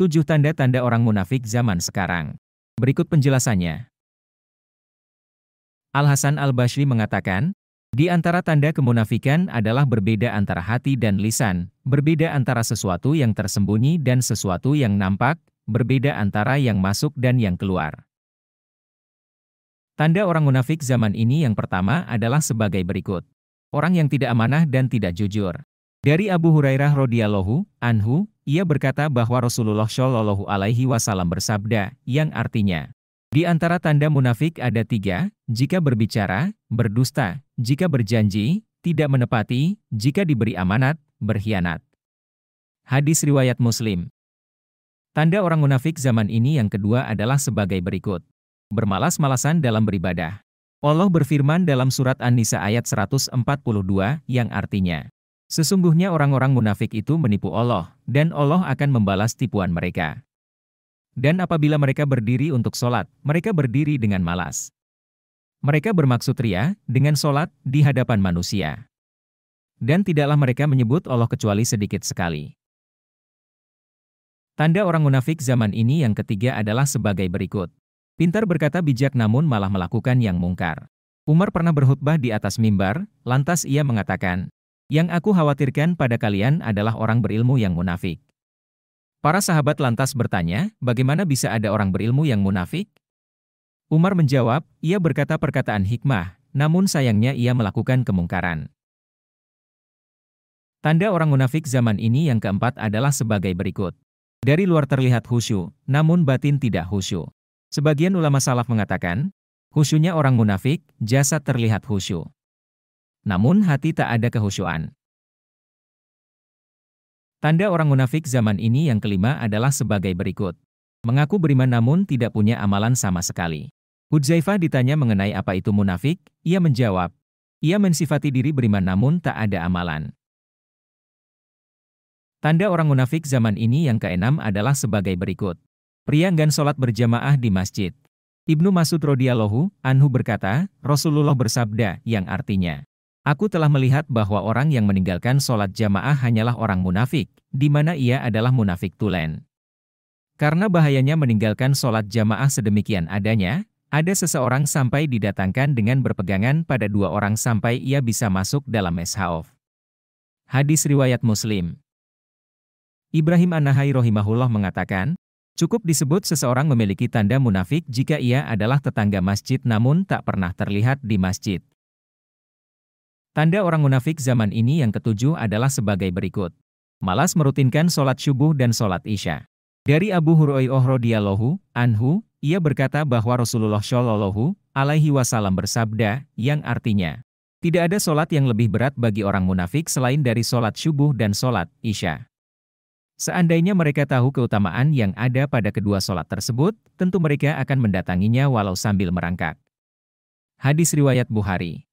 7 tanda-tanda orang munafik zaman sekarang. Berikut penjelasannya. Al-Hasan Al-Basri mengatakan, di antara tanda kemunafikan adalah berbeda antara hati dan lisan, berbeda antara sesuatu yang tersembunyi dan sesuatu yang nampak, berbeda antara yang masuk dan yang keluar. Tanda orang munafik zaman ini yang pertama adalah sebagai berikut. Orang yang tidak amanah dan tidak jujur. Dari Abu Hurairah radhiyallahu anhu, ia berkata bahwa Rasulullah Shallallahu alaihi wasallam bersabda, yang artinya, di antara tanda munafik ada 3, jika berbicara, berdusta, jika berjanji, tidak menepati, jika diberi amanat, berkhianat. Hadis riwayat Muslim. Tanda orang munafik zaman ini yang kedua adalah sebagai berikut. Bermalas-malasan dalam beribadah. Allah berfirman dalam surat An-Nisa ayat 142 yang artinya, sesungguhnya orang-orang munafik itu menipu Allah, dan Allah akan membalas tipuan mereka. Dan apabila mereka berdiri untuk sholat, mereka berdiri dengan malas. Mereka bermaksud ria dengan sholat di hadapan manusia. Dan tidaklah mereka menyebut Allah kecuali sedikit sekali. Tanda orang munafik zaman ini yang ketiga adalah sebagai berikut. Pintar berkata bijak namun malah melakukan yang mungkar. Umar pernah berkhutbah di atas mimbar, lantas ia mengatakan, yang aku khawatirkan pada kalian adalah orang berilmu yang munafik. Para sahabat lantas bertanya, bagaimana bisa ada orang berilmu yang munafik? Umar menjawab, ia berkata perkataan hikmah, namun sayangnya ia melakukan kemungkaran. Tanda orang munafik zaman ini yang keempat adalah sebagai berikut. Dari luar terlihat khusyuk, namun batin tidak khusyuk. Sebagian ulama salaf mengatakan, khusyuknya orang munafik, jasad terlihat khusyuk. Namun hati tak ada kehusyuan. Tanda orang munafik zaman ini yang kelima adalah sebagai berikut. Mengaku beriman namun tidak punya amalan sama sekali. Hudzaifah ditanya mengenai apa itu munafik, ia menjawab, ia mensifati diri beriman namun tak ada amalan. Tanda orang munafik zaman ini yang keenam adalah sebagai berikut. Pria enggan sholat berjamaah di masjid. Ibnu Mas'ud radhiyallahu anhu berkata, Rasulullah bersabda, yang artinya, aku telah melihat bahwa orang yang meninggalkan sholat jamaah hanyalah orang munafik, di mana ia adalah munafik tulen. Karena bahayanya meninggalkan sholat jamaah sedemikian adanya, ada seseorang sampai didatangkan dengan berpegangan pada 2 orang sampai ia bisa masuk dalam eshaf. Hadis riwayat Muslim. Ibrahim An-Nakhai rahimahullah mengatakan, cukup disebut seseorang memiliki tanda munafik jika ia adalah tetangga masjid namun tak pernah terlihat di masjid. Tanda orang munafik zaman ini yang ketujuh adalah sebagai berikut. Malas merutinkan sholat subuh dan sholat isya. Dari Abu Hurairah radhiyallahu anhu, ia berkata bahwa Rasulullah Shallallahu alaihi wasallam bersabda, yang artinya, tidak ada sholat yang lebih berat bagi orang munafik selain dari sholat subuh dan sholat isya. Seandainya mereka tahu keutamaan yang ada pada kedua sholat tersebut, tentu mereka akan mendatanginya walau sambil merangkak. Hadis riwayat Bukhari.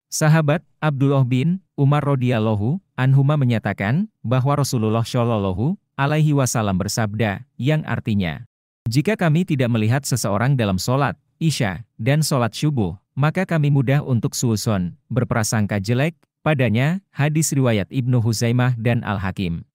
Sahabat Abdullah bin Umar radhiyallahu anhuma menyatakan bahwa Rasulullah Shallallahu alaihi wasallam bersabda, yang artinya, jika kami tidak melihat seseorang dalam sholat isya dan sholat subuh, maka kami mudah untuk suudzon, berprasangka jelek padanya. Hadis riwayat Ibnu Huzaimah dan Al-Hakim.